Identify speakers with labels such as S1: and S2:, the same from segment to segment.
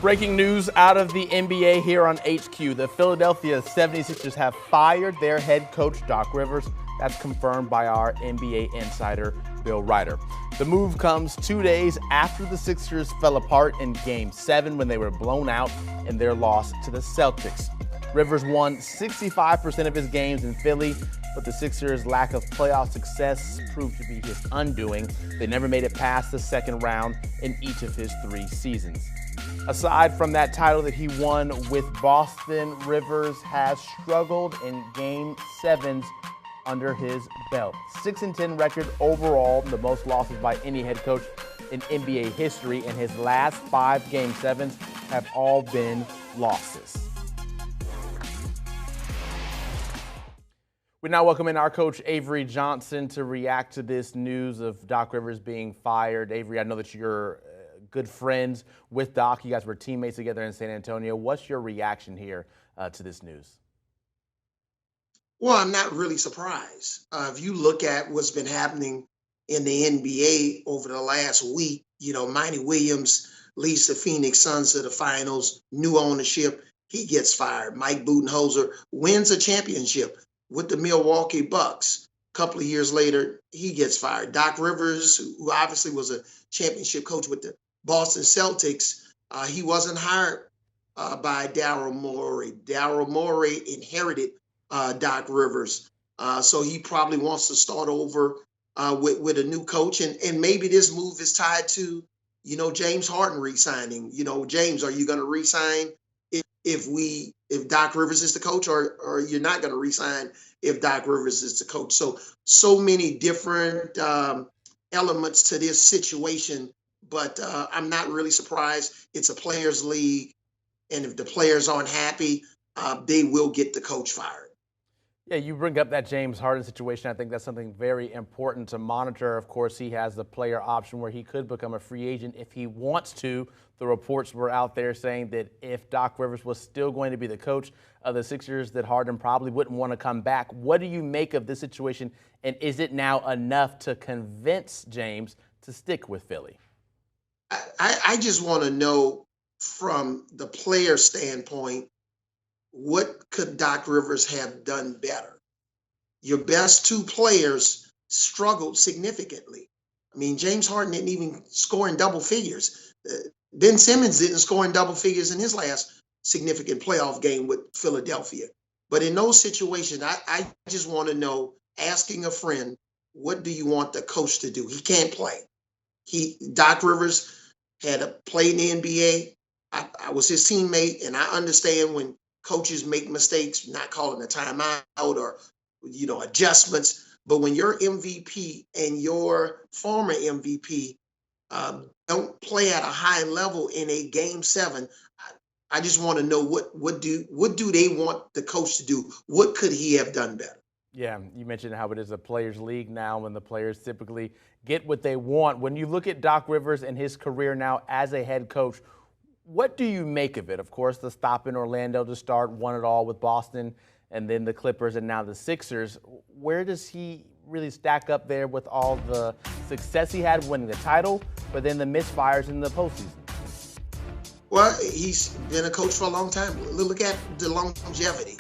S1: Breaking news out of the NBA here on HQ. The Philadelphia 76ers have fired their head coach, Doc Rivers. That's confirmed by our NBA insider, Bill Ryder. The move comes 2 days after the Sixers fell apart in Game 7 when they were blown out in their loss to the Celtics. Rivers won 65% of his games in Philly, but the Sixers' lack of playoff success proved to be his undoing. They never made it past the second round in each of his 3 seasons. Aside from that title that he won with Boston, Rivers has struggled in Game 7s under his belt. 6-10 record overall, the most losses by any head coach in NBA history, and his last 5 Game 7s have all been losses. We now welcome in our coach, Avery Johnson, to react to this news of Doc Rivers being fired. Avery, I know that you're good friends with Doc. You guys were teammates together in San Antonio. What's your reaction here to this news?
S2: Well, I'm not really surprised. If you look at what's been happening in the NBA over the last week, Monty Williams leads the Phoenix Suns to the finals, new ownership, he gets fired. Mike Budenholzer wins a championship with the Milwaukee Bucks. A couple of years later, he gets fired. Doc Rivers, who obviously was a championship coach with the Boston Celtics, he wasn't hired by Daryl Morey. Daryl Morey inherited Doc Rivers, so he probably wants to start over with a new coach, and maybe this move is tied to James Harden re-signing. James, are you going to re-sign if Doc Rivers is the coach, or you're not going to re-sign if Doc Rivers is the coach? So many different elements to this situation, but I'm not really surprised. It's a players' league, and if the players aren't happy, they will get the coach fired.
S1: Yeah, you bring up that James Harden situation. I think that's something very important to monitor. Of course, he has the player option where he could become a free agent if he wants to. The reports were out there saying that if Doc Rivers was still going to be the coach of the Sixers, that Harden probably wouldn't want to come back. What do you make of this situation, and is it now enough to convince James to stick with Philly?
S2: I just want to know from the player standpoint, what could Doc Rivers have done better? Your best 2 players struggled significantly. I mean, James Harden didn't even score in double figures. Ben Simmons didn't score in double figures in his last significant playoff game with Philadelphia. But in those situations, I just want to know, asking a friend, what do you want the coach to do? He can't play. Doc Rivers had played in the NBA. I was his teammate, and I understand when coaches make mistakes, not calling a timeout or, adjustments. But when your MVP and your former MVP don't play at a high level in a Game 7, I just want to know what do they want the coach to do? What could he have done better?
S1: Yeah, you mentioned how it is a players' league now when the players typically get what they want. When you look at Doc Rivers and his career now as a head coach, what do you make of it? Of course, the stop in Orlando to start, won it all with Boston, and then the Clippers and now the Sixers. Where does he really stack up there with all the success he had winning the title, but then the misfires in the postseason?
S2: Well, he's been a coach for a long time. Look at the longevity.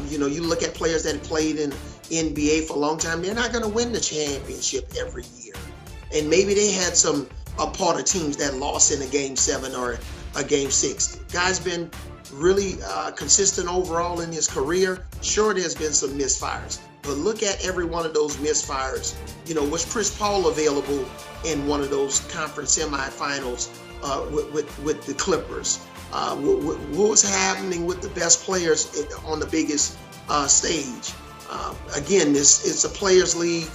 S2: You look at players that have played in NBA for a long time, they're not going to win the championship every year. And maybe they had a part of teams that lost in a Game 7 or a Game 6. Guy's been really consistent overall in his career. Sure, there's been some misfires, but look at every one of those misfires. Was Chris Paul available in one of those conference semifinals with the Clippers? What was happening with the best players on the biggest stage? Again, it's a players' league.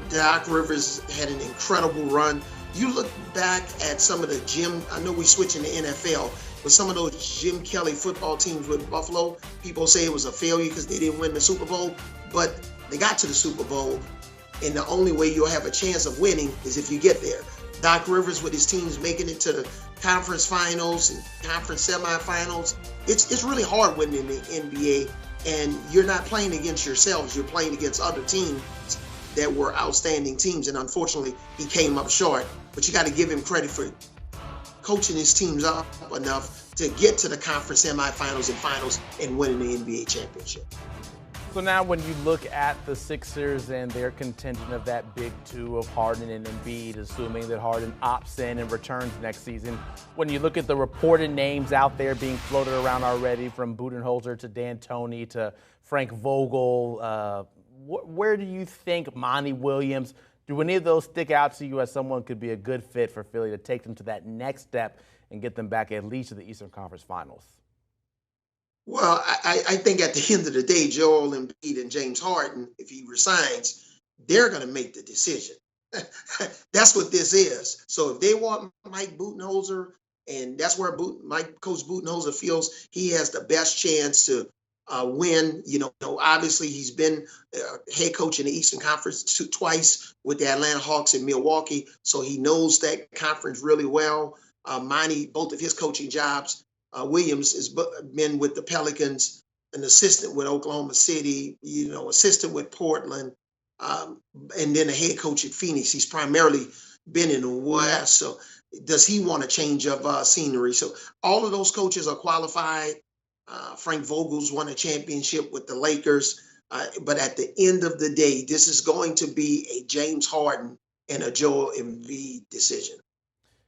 S2: Doc Rivers had an incredible run. You look back at some of the I know we're switching to NFL, but some of those Jim Kelly football teams with Buffalo, people say it was a failure because they didn't win the Super Bowl, but they got to the Super Bowl, and the only way you'll have a chance of winning is if you get there. Doc Rivers with his teams making it to the conference finals and conference semifinals. It's really hard winning in the NBA, and you're not playing against yourselves. You're playing against other teams that were outstanding teams, and unfortunately, he came up short. But you got to give him credit for coaching his teams up enough to get to the conference semifinals and finals and winning the NBA championship.
S1: So now when you look at the Sixers and their contention of that big two of Harden and Embiid, assuming that Harden opts in and returns next season, when you look at the reported names out there being floated around already, from Budenholzer to D'Antoni to Frank Vogel, where do you think Monty Williams, do any of those stick out to you as someone could be a good fit for Philly to take them to that next step and get them back at least to the Eastern Conference Finals?
S2: Well, I think at the end of the day, Joel Embiid and James Harden, if he resigns, they're going to make the decision. That's what this is. So if they want Mike Budenholzer, and that's where Coach Budenholzer feels he has the best chance to win. Obviously he's been head coach in the Eastern Conference twice with the Atlanta Hawks and Milwaukee, so he knows that conference really well. Both of his coaching jobs, Williams has been with the Pelicans, an assistant with Oklahoma City, assistant with Portland, and then a head coach at Phoenix. He's primarily been in the West. So does he want a change of scenery? So all of those coaches are qualified. Frank Vogel's won a championship with the Lakers. But at the end of the day, this is going to be a James Harden and a Joel Embiid decision.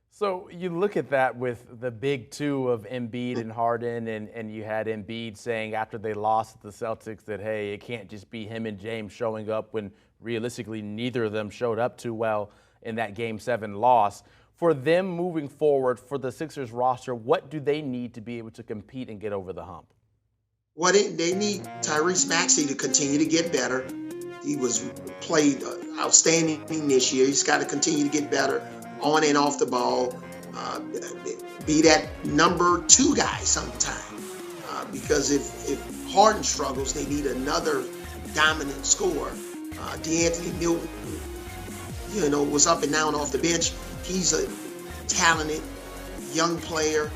S1: So you look at that with the big two of Embiid and Harden, and you had Embiid saying after they lost to the Celtics that, hey, it can't just be him and James showing up, when realistically neither of them showed up too well in that Game 7 loss. For them moving forward, for the Sixers roster, what do they need to be able to compete and get over the hump?
S2: Well, they need Tyrese Maxey to continue to get better. He played outstanding this year. He's got to continue to get better on and off the ball, be that number 2 guy sometime. Because if Harden struggles, they need another dominant scorer. D'Anthony Milton, was up and down off the bench. He's a talented young player.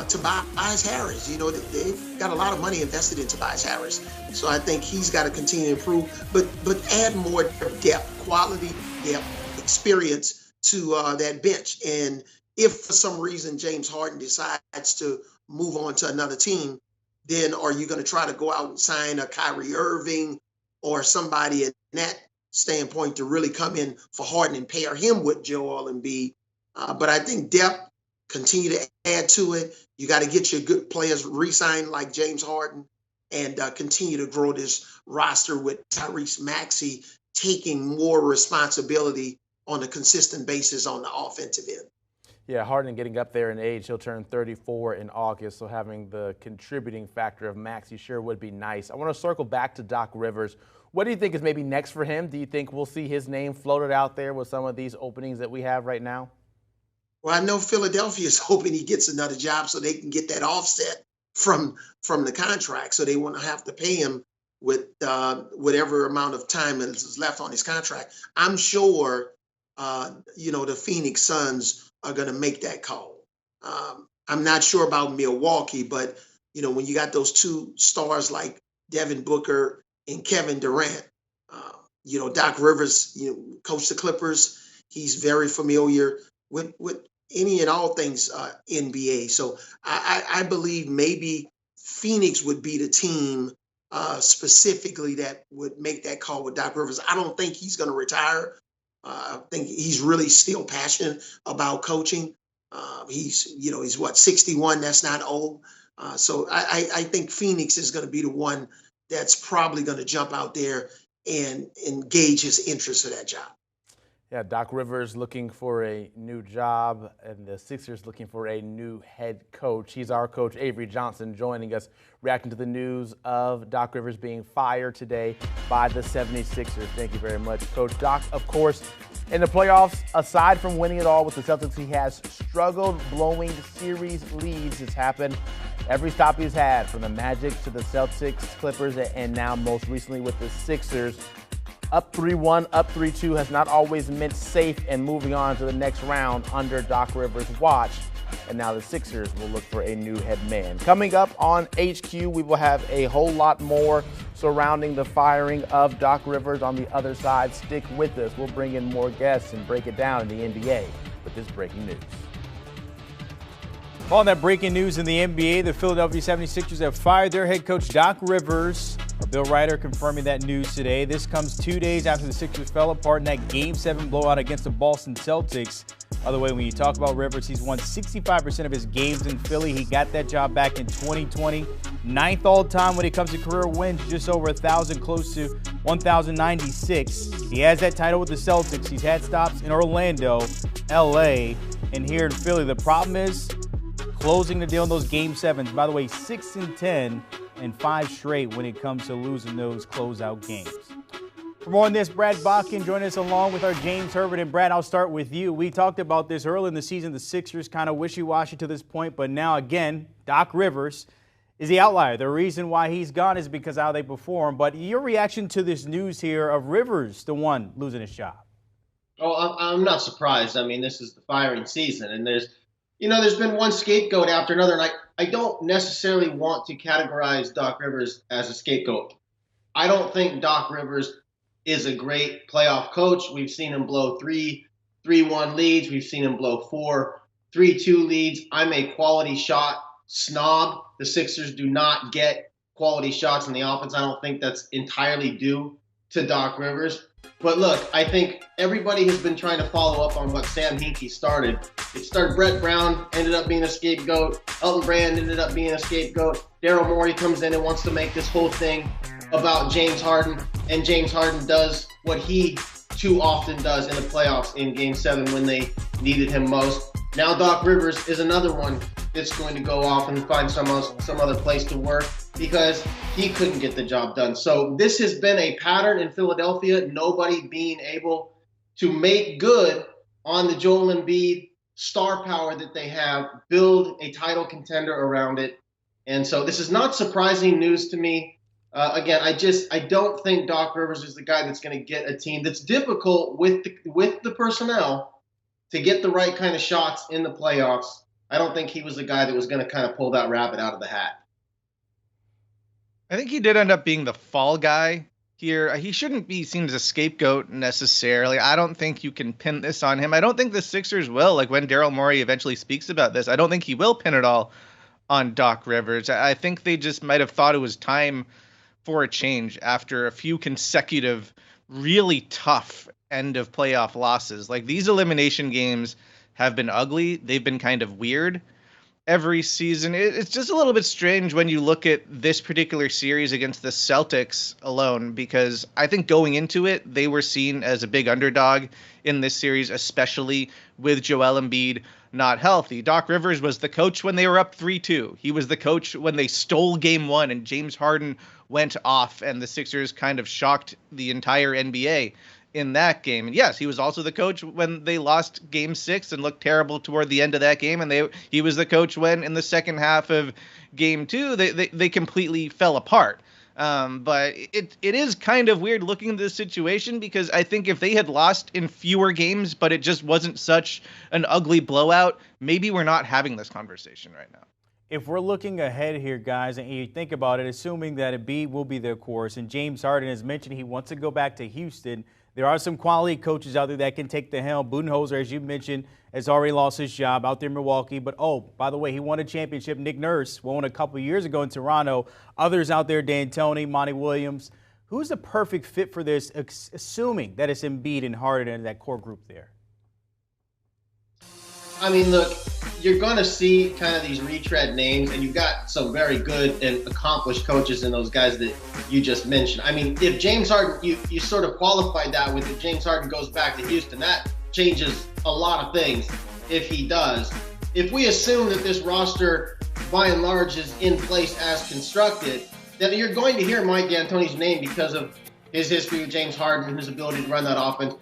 S2: Tobias Harris, they've got a lot of money invested in Tobias Harris. So I think he's got to continue to improve, but add more depth, quality depth, experience to that bench. And if for some reason James Harden decides to move on to another team, then are you going to try to go out and sign a Kyrie Irving or somebody in that standpoint to really come in for Harden and pair him with Joel Embiid? But I think depth, continue to add to it. You got to get your good players re-signed like James Harden, and continue to grow this roster with Tyrese Maxey taking more responsibility on a consistent basis on the offensive end.
S1: Yeah, Harden getting up there in age. He'll turn 34 in August, so having the contributing factor of Maxey sure would be nice. I want to circle back to Doc Rivers. What do you think is maybe next for him? Do you think we'll see his name floated out there with some of these openings that we have right now?
S2: Well, I know Philadelphia is hoping he gets another job so they can get that offset from the contract, so they won't have to pay him with whatever amount of time is left on his contract. I'm sure the Phoenix Suns are going to make that call. I'm not sure about Milwaukee, but, when you got those 2 stars like Devin Booker and Kevin Durant, Doc Rivers, coached the Clippers. He's very familiar with any and all things NBA. So I believe maybe Phoenix would be the team specifically that would make that call with Doc Rivers. I don't think he's going to retire. I think he's really still passionate about coaching. He's what, 61? That's not old. So I think Phoenix is going to be the one that's probably going to jump out there and engage his interest for that job.
S1: Yeah, Doc Rivers looking for a new job, and the Sixers looking for a new head coach. He's our coach, Avery Johnson, joining us, reacting to the news of Doc Rivers being fired today by the 76ers. Thank you very much, Coach. Doc, of course, in the playoffs, aside from winning it all with the Celtics, he has struggled blowing series leads. It's happened every stop he's had, from the Magic to the Celtics, Clippers, and now most recently with the Sixers. Up 3-1, up 3-2 has not always meant safe and moving on to the next round under Doc Rivers' watch. And now the Sixers will look for a new head man. Coming up on HQ, we will have a whole lot more surrounding the firing of Doc Rivers on the other side. Stick with us. We'll bring in more guests and break it down in the NBA with this breaking news.
S3: Well, that breaking news in the NBA, the Philadelphia 76ers have fired their head coach, Doc Rivers. Our Bill Ryder confirming that news today. This comes 2 days after the Sixers fell apart in that Game 7 blowout against the Boston Celtics. By the way, when you talk about Rivers, he's won 65% of his games in Philly. He got that job back in 2020. 9th all-time when it comes to career wins, just over 1,000, close to 1,096. He has that title with the Celtics. He's had stops in Orlando, LA, and here in Philly. The problem is closing the deal in those Game 7s. By the way, 6-10 and 5 straight when it comes to losing those closeout games. For more on this, Brad Bakken joining us along with our James Herbert. And Brad, I'll start with you. We talked about this early in the season. The Sixers kind of wishy-washy to this point, but now again, Doc Rivers is the outlier. The reason why he's gone is because of how they perform. But your reaction to this news here of Rivers, the one losing his job?
S4: Oh, I'm not surprised. I mean, this is the firing season, and there's been one scapegoat after another, and I don't necessarily want to categorize Doc Rivers as a scapegoat. I don't think Doc Rivers is a great playoff coach. We've seen him blow 3-1 leads. We've seen him blow 3-2 leads. I'm a quality shot snob. The Sixers do not get quality shots in the offense. I don't think that's entirely due to Doc Rivers. But look, I think everybody has been trying to follow up on what Sam Hinkie started. It started Brett Brown, ended up being a scapegoat. Elton Brand ended up being a scapegoat. Daryl Morey comes in and wants to make this whole thing about James Harden. And James Harden does what he too often does in the playoffs in Game 7 when they needed him most. Now Doc Rivers is another one that's going to go off and find some other place to work because he couldn't get the job done. So this has been a pattern in Philadelphia, nobody being able to make good on the Joel Embiid star power that they have, build a title contender around it. And so this is not surprising news to me. Again, I don't think Doc Rivers is the guy that's going to get a team that's difficult with the personnel to get the right kind of shots in the playoffs. I don't think he was the guy that was going to kind of pull that rabbit out of the hat.
S5: I think he did end up being the fall guy here. He shouldn't be seen as a scapegoat necessarily. I don't think you can pin this on him. I don't think the Sixers will. Like when Daryl Morey eventually speaks about this, I don't think he will pin it all on Doc Rivers. I think they just might have thought it was time for a change after a few consecutive, really tough end of playoff losses. Like these elimination games have been ugly. They've been kind of weird every season. It's just a little bit strange when you look at this particular series against the Celtics alone, because I think going into it, they were seen as a big underdog in this series, especially with Joel Embiid not healthy. Doc Rivers was the coach when they were up 3-2. He was the coach when they stole Game 1 and James Harden went off and the Sixers kind of shocked the entire NBA in that game. And yes, he was also the coach when they lost Game 6 and looked terrible toward the end of that game. And he was the coach when in the second half of Game 2, they completely fell apart. But it is kind of weird looking at this situation, because I think if they had lost in fewer games, but it just wasn't such an ugly blowout, maybe we're not having this conversation right now.
S3: If we're looking ahead here, guys, and you think about it, assuming that Embiid will be there, of course, and James Harden has mentioned he wants to go back to Houston, there are some quality coaches out there that can take the helm. Budenholzer, as you mentioned, has already lost his job out there in Milwaukee. But, oh, by the way, he won a championship. Nick Nurse won a couple years ago in Toronto. Others out there, D'Antoni, Monty Williams. Who's the perfect fit for this, assuming that it's Embiid and Harden and that core group there?
S4: I mean, look, you're going to see kind of these retread names, and you've got some very good and accomplished coaches in those guys that you just mentioned. I mean, if James Harden, you sort of qualified that with if James Harden goes back to Houston, that changes a lot of things if he does. If we assume that this roster, by and large, is in place as constructed, then you're going to hear Mike D'Antoni's name because of his history with James Harden and his ability to run that offense.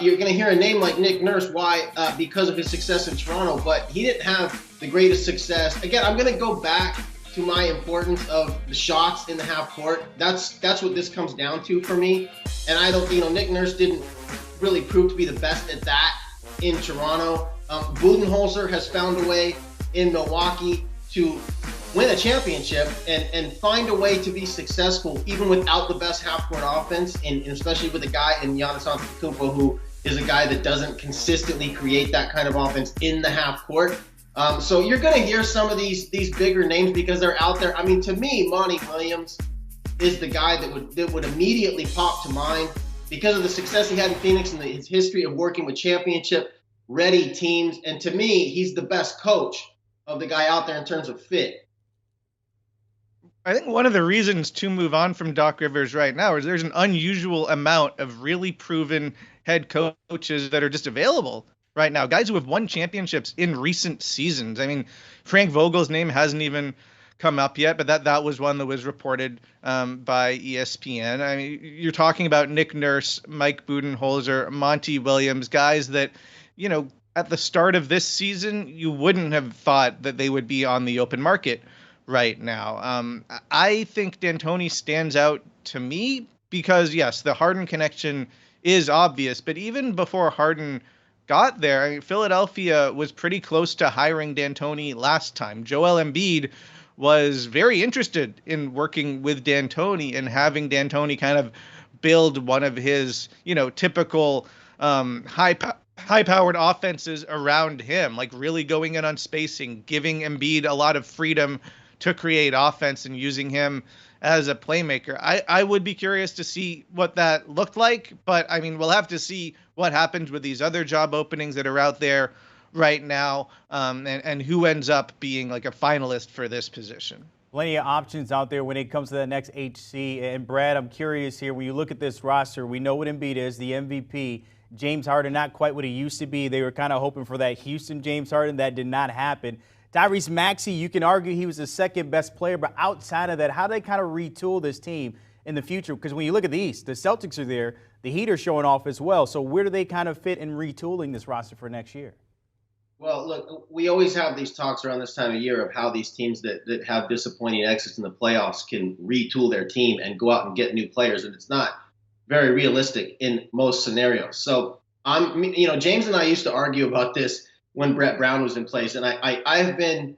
S4: You're going to hear a name like Nick Nurse. Why? Because of his success in Toronto, but he didn't have the greatest success. Again, I'm going to go back to my importance of the shots in the half court. That's what this comes down to for me. And I don't, Nick Nurse didn't really prove to be the best at that in Toronto. Budenholzer has found a way in Milwaukee to win a championship and find a way to be successful even without the best half-court offense, and especially with a guy in Giannis Antetokounmpo who is a guy that doesn't consistently create that kind of offense in the half-court. So you're going to hear some of these bigger names because they're out there. I mean, to me, Monty Williams is the guy that would immediately pop to mind because of the success he had in Phoenix and his history of working with championship-ready teams. And to me, he's the best coach of the guy out there in terms of fit.
S5: I think one of the reasons to move on from Doc Rivers right now is there's an unusual amount of really proven head coaches that are just available right now. Guys who have won championships in recent seasons. I mean, Frank Vogel's name hasn't even come up yet, but that was one that was reported by ESPN. I mean, you're talking about Nick Nurse, Mike Budenholzer, Monty Williams, guys that, you know, at the start of this season, you wouldn't have thought that they would be on the open market right now. I think D'Antoni stands out to me because, yes, the Harden connection is obvious, but even before Harden got there, I mean, Philadelphia was pretty close to hiring D'Antoni last time. Joel Embiid was very interested in working with D'Antoni and having D'Antoni kind of build one of his, you know, typical high-powered offenses around him, like really going in on spacing, giving Embiid a lot of freedom to create offense and using him as a playmaker. I would be curious to see what that looked like, but I mean, we'll have to see what happens with these other job openings that are out there right now, and who ends up being like a finalist for this position.
S3: Plenty of options out there when it comes to the next HC. And Brad, I'm curious here, when you look at this roster, we know what Embiid is, the MVP. James Harden, not quite what he used to be. They were kind of hoping for that Houston James Harden. That did not happen. Tyrese Maxey, you can argue he was the second best player, but outside of that, how do they kind of retool this team in the future? Because when you look at the East, the Celtics are there, the Heat are showing off as well. So where do they kind of fit in retooling this roster for next year?
S4: Well, look, we always have these talks around this time of year of how these teams that have disappointing exits in the playoffs can retool their team and go out and get new players, and it's not very realistic in most scenarios. So, James and I used to argue about this when Brett Brown was in place, and I have been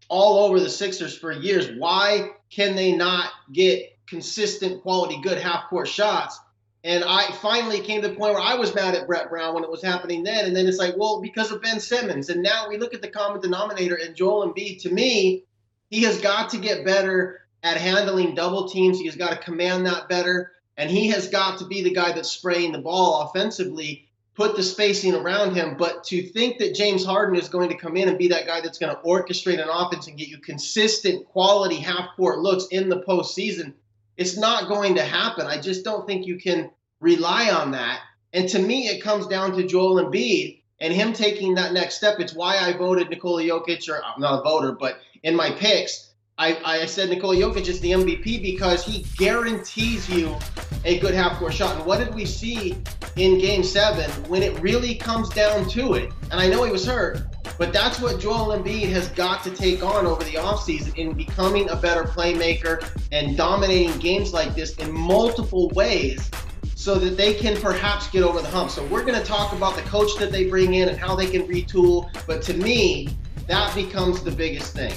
S4: all over the Sixers for years. Why can they not get consistent, quality, good half-court shots? And I finally came to the point where I was mad at Brett Brown when it was happening then. And then it's like, well, because of Ben Simmons. And now we look at the common denominator, and Joel Embiid, to me, he has got to get better at handling double teams. He has got to command that better. And he has got to be the guy that's spraying the ball offensively, put the spacing around him. But to think that James Harden is going to come in and be that guy that's going to orchestrate an offense and get you consistent, quality half-court looks in the postseason, it's not going to happen. I just don't think you can rely on that. And to me, it comes down to Joel Embiid and him taking that next step. It's why I voted Nikola Jokic, or I'm not a voter, but in my picks, I said Nikola Jokic is the MVP because he guarantees you a good half-court shot. And what did we see in Game 7 when it really comes down to it? And I know he was hurt, but that's what Joel Embiid has got to take on over the offseason in becoming a better playmaker and dominating games like this in multiple ways so that they can perhaps get over the hump. So we're going to talk about the coach that they bring in and how they can retool. But to me, that becomes the biggest thing.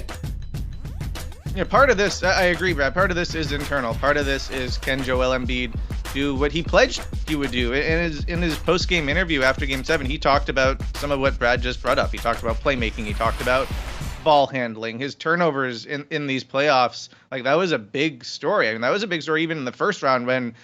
S5: Yeah, part of this, I agree, Brad. Part of this is internal. Part of this is, can Joel Embiid do what he pledged he would do? In his post-game interview after Game 7, he talked about some of what Brad just brought up. He talked about playmaking. He talked about ball handling. His turnovers in these playoffs, like, that was a big story. I mean, that was a big story even in the first round when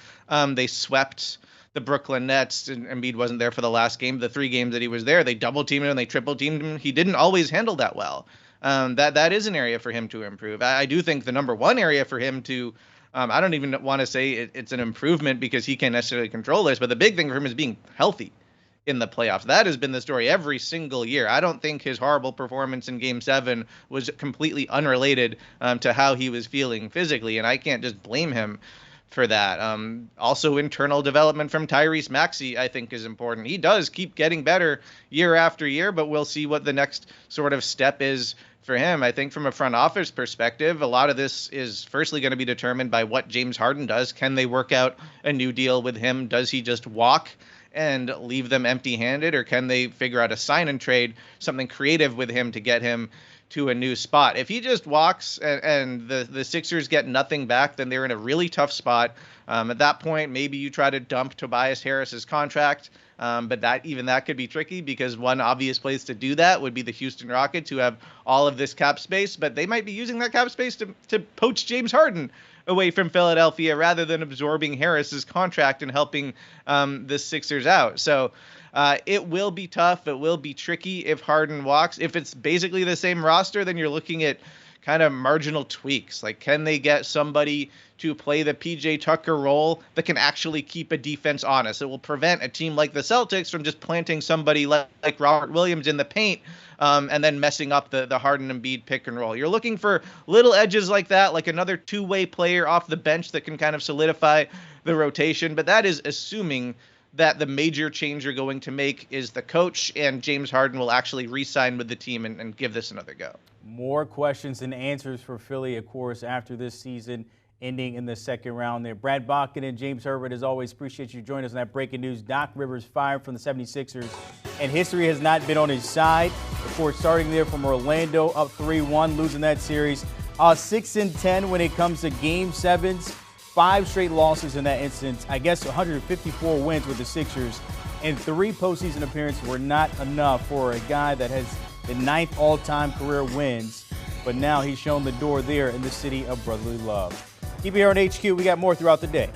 S5: they swept the Brooklyn Nets, and Embiid wasn't there for the last game. The 3 games that he was there, they double-teamed him and they triple-teamed him. He didn't always handle that well. That is an area for him to improve. I do think the number one area for him to, I don't even want to say it's an improvement because he can't necessarily control this, but the big thing for him is being healthy in the playoffs. That has been the story every single year. I don't think his horrible performance in Game 7 was completely unrelated to how he was feeling physically, and I can't just blame him for that. Also, internal development from Tyrese Maxey, I think, is important. He does keep getting better year after year, but we'll see what the next sort of step is for him. I think from a front office perspective, a lot of this is firstly going to be determined by what James Harden does. Can they work out a new deal with him? Does he just walk and leave them empty-handed, or can they figure out a sign and trade, something creative with him to get him to a new spot? If he just walks and the Sixers get nothing back, then they're in a really tough spot. At that point, maybe you try to dump Tobias Harris's contract But that could be tricky because one obvious place to do that would be the Houston Rockets, who have all of this cap space, but they might be using that cap space to poach James Harden away from Philadelphia rather than absorbing Harris's contract and helping the Sixers out. So it will be tough. It will be tricky if Harden walks. If it's basically the same roster, then you're looking at kind of marginal tweaks. Like, can they get somebody to play the PJ Tucker role that can actually keep a defense honest? It will prevent a team like the Celtics from just planting somebody like Robert Williams in the paint and then messing up the Harden and Embiid pick and roll. You're looking for little edges like that, like another two-way player off the bench that can kind of solidify the rotation. But that is assuming that the major change you're going to make is the coach, and James Harden will actually re-sign with the team and give this another go.
S3: More questions and answers for Philly, of course, after this season ending in the second round there. Brad Bakken and James Herbert, as always, appreciate you joining us on that breaking news. Doc Rivers fired from the 76ers, and history has not been on his side. Of course, starting there from Orlando, up 3-1, losing that series. 6-10 when it comes to Game 7s. 5 straight losses in that instance. I guess 154 wins with the Sixers, and 3 postseason appearances were not enough for a guy that has the 9th all-time career wins. But now he's shown the door there in the city of brotherly love. Keep it here on HQ. We got more throughout the day.